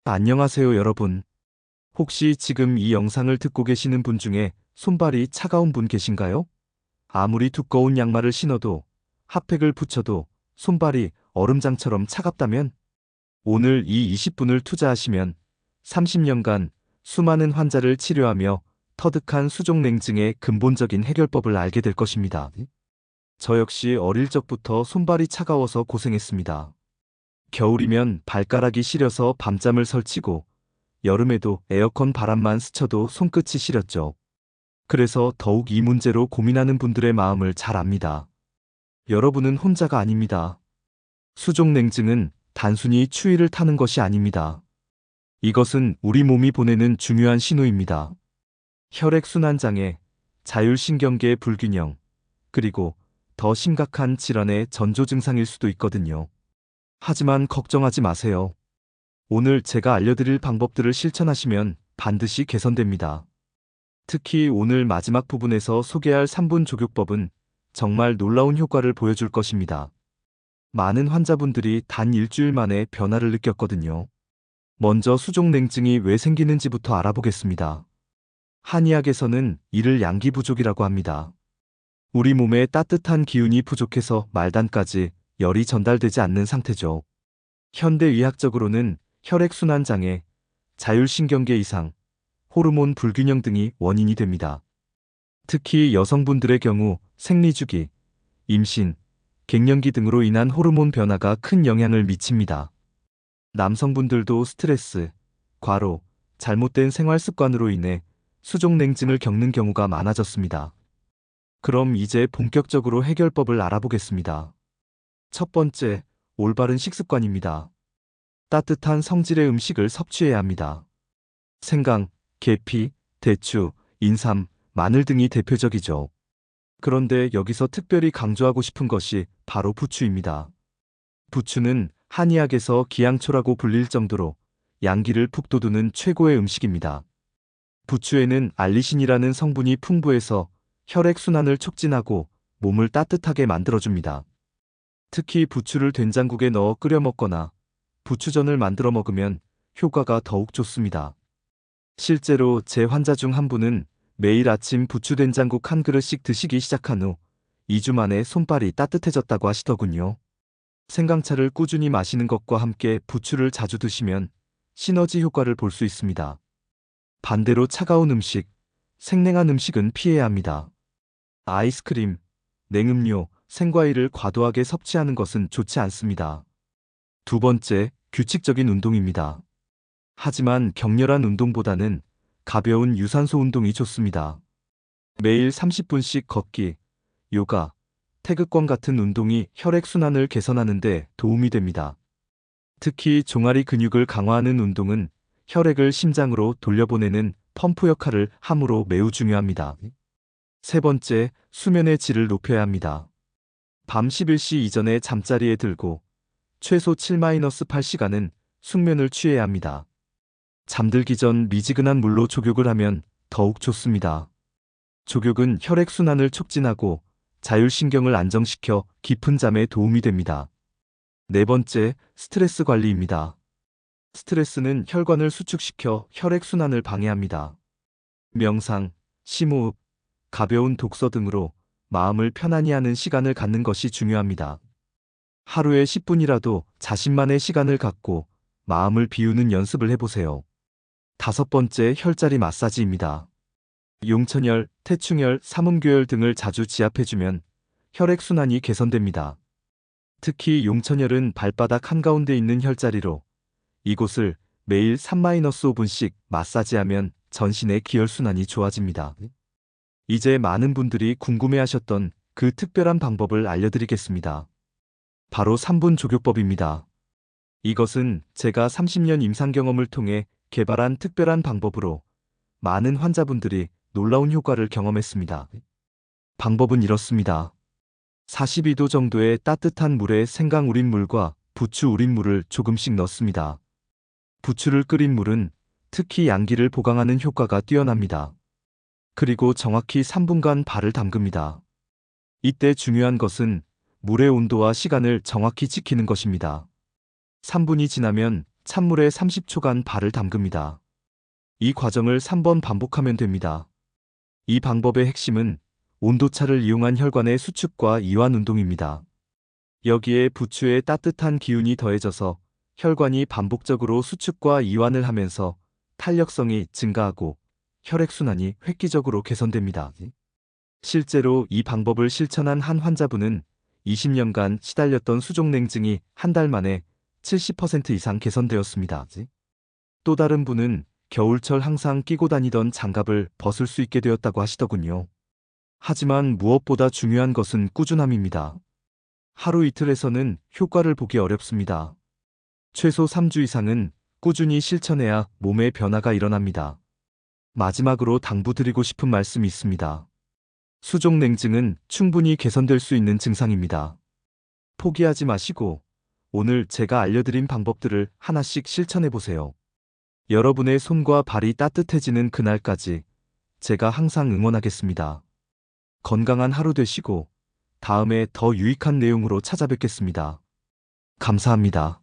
안녕하세요, 여러분. 혹시 지금 이 영상을 듣고 계시는 분 중에 손발이 차가운 분 계신가요? 아무리 두꺼운 양말을 신어도 핫팩을 붙여도 손발이 얼음장처럼 차갑다면 오늘 이 20분을 투자하시면 30년간 수많은 환자를 치료하며 터득한 수족냉증의 근본적인 해결법을 알게 될 것입니다. 저 역시 어릴 적부터 손발이 차가워서 고생했습니다. 겨울이면 발가락이 시려서 밤잠을 설치고 여름에도 에어컨 바람만 스쳐도 손끝이 시렸죠. 그래서 더욱 이 문제로 고민하는 분들의 마음을 잘 압니다. 여러분은 혼자가 아닙니다. 수족냉증은 단순히 추위를 타는 것이 아닙니다. 이것은 우리 몸이 보내는 중요한 신호입니다. 혈액순환장애, 자율신경계의 불균형, 그리고 더 심각한 질환의 전조 증상일 수도 있거든요. 하지만 걱정하지 마세요. 오늘 제가 알려드릴 방법들을 실천하시면 반드시 개선됩니다. 특히 오늘 마지막 부분에서 소개할 3분 족욕법은 정말 놀라운 효과를 보여줄 것입니다. 많은 환자분들이 단 일주일 만에 변화를 느꼈거든요. 먼저 수족냉증이 왜 생기는지부터 알아보겠습니다. 한의학에서는 이를 양기 부족이라고 합니다. 우리 몸에 따뜻한 기운이 부족해서 말단까지 열이 전달되지 않는 상태죠. 현대의학적으로는 혈액순환 장애, 자율신경계 이상, 호르몬 불균형 등이 원인이 됩니다. 특히 여성분들의 경우 생리주기, 임신, 갱년기 등으로 인한 호르몬 변화가 큰 영향을 미칩니다. 남성분들도 스트레스, 과로, 잘못된 생활 습관으로 인해 수족냉증을 겪는 경우가 많아졌습니다. 그럼 이제 본격적으로 해결법을 알아보겠습니다. 첫 번째, 올바른 식습관입니다. 따뜻한 성질의 음식을 섭취해야 합니다. 생강, 계피, 대추, 인삼, 마늘 등이 대표적이죠. 그런데 여기서 특별히 강조하고 싶은 것이 바로 부추입니다. 부추는 한의학에서 기양초라고 불릴 정도로 양기를 푹 돋우는 최고의 음식입니다. 부추에는 알리신이라는 성분이 풍부해서 혈액순환을 촉진하고 몸을 따뜻하게 만들어줍니다. 특히 부추를 된장국에 넣어 끓여 먹거나 부추전을 만들어 먹으면 효과가 더욱 좋습니다. 실제로 제 환자 중 한 분은 매일 아침 부추된장국 한 그릇씩 드시기 시작한 후 2주 만에 손발이 따뜻해졌다고 하시더군요. 생강차를 꾸준히 마시는 것과 함께 부추를 자주 드시면 시너지 효과를 볼 수 있습니다. 반대로 차가운 음식, 생냉한 음식은 피해야 합니다. 아이스크림, 냉음료, 생과일을 과도하게 섭취하는 것은 좋지 않습니다. 두 번째, 규칙적인 운동입니다. 하지만 격렬한 운동보다는 가벼운 유산소 운동이 좋습니다. 매일 30분씩 걷기, 요가, 태극권 같은 운동이 혈액순환을 개선하는 데 도움이 됩니다. 특히 종아리 근육을 강화하는 운동은 혈액을 심장으로 돌려보내는 펌프 역할을 하므로 매우 중요합니다. 세 번째, 수면의 질을 높여야 합니다. 밤 11시 이전에 잠자리에 들고 최소 7-8시간은 숙면을 취해야 합니다. 잠들기 전 미지근한 물로 족욕을 하면 더욱 좋습니다. 족욕은 혈액순환을 촉진하고 자율신경을 안정시켜 깊은 잠에 도움이 됩니다. 네 번째, 스트레스 관리입니다. 스트레스는 혈관을 수축시켜 혈액순환을 방해합니다. 명상, 심호흡, 가벼운 독서 등으로 마음을 편안히 하는 시간을 갖는 것이 중요합니다. 하루에 10분이라도 자신만의 시간을 갖고 마음을 비우는 연습을 해보세요. 다섯 번째, 혈자리 마사지입니다. 용천혈, 태충혈, 삼음교열 등을 자주 지압해주면 혈액순환이 개선됩니다. 특히 용천혈은 발바닥 한가운데 있는 혈자리로 이곳을 매일 3-5분씩 마사지하면 전신의 기혈순환이 좋아집니다. 이제 많은 분들이 궁금해하셨던 그 특별한 방법을 알려드리겠습니다. 바로 3분 족욕법입니다. 이것은 제가 30년 임상 경험을 통해 개발한 특별한 방법으로 많은 환자분들이 놀라운 효과를 경험했습니다. 방법은 이렇습니다. 42도 정도의 따뜻한 물에 생강 우린 물과 부추 우린 물을 조금씩 넣습니다. 부추를 끓인 물은 특히 양기를 보강하는 효과가 뛰어납니다. 그리고 정확히 3분간 발을 담급니다. 이때 중요한 것은 물의 온도와 시간을 정확히 지키는 것입니다. 3분이 지나면 찬물에 30초간 발을 담급니다. 이 과정을 3번 반복하면 됩니다. 이 방법의 핵심은 온도차를 이용한 혈관의 수축과 이완 운동입니다. 여기에 부추의 따뜻한 기운이 더해져서 혈관이 반복적으로 수축과 이완을 하면서 탄력성이 증가하고 혈액순환이 획기적으로 개선됩니다. 실제로 이 방법을 실천한 한 환자분은 20년간 시달렸던 수족냉증이 한 달 만에 70% 이상 개선되었습니다. 또 다른 분은 겨울철 항상 끼고 다니던 장갑을 벗을 수 있게 되었다고 하시더군요. 하지만 무엇보다 중요한 것은 꾸준함입니다. 하루 이틀에서는 효과를 보기 어렵습니다. 최소 3주 이상은 꾸준히 실천해야 몸의 변화가 일어납니다. 마지막으로 당부드리고 싶은 말씀이 있습니다. 수족냉증은 충분히 개선될 수 있는 증상입니다. 포기하지 마시고 오늘 제가 알려드린 방법들을 하나씩 실천해 보세요. 여러분의 손과 발이 따뜻해지는 그날까지 제가 항상 응원하겠습니다. 건강한 하루 되시고 다음에 더 유익한 내용으로 찾아뵙겠습니다. 감사합니다.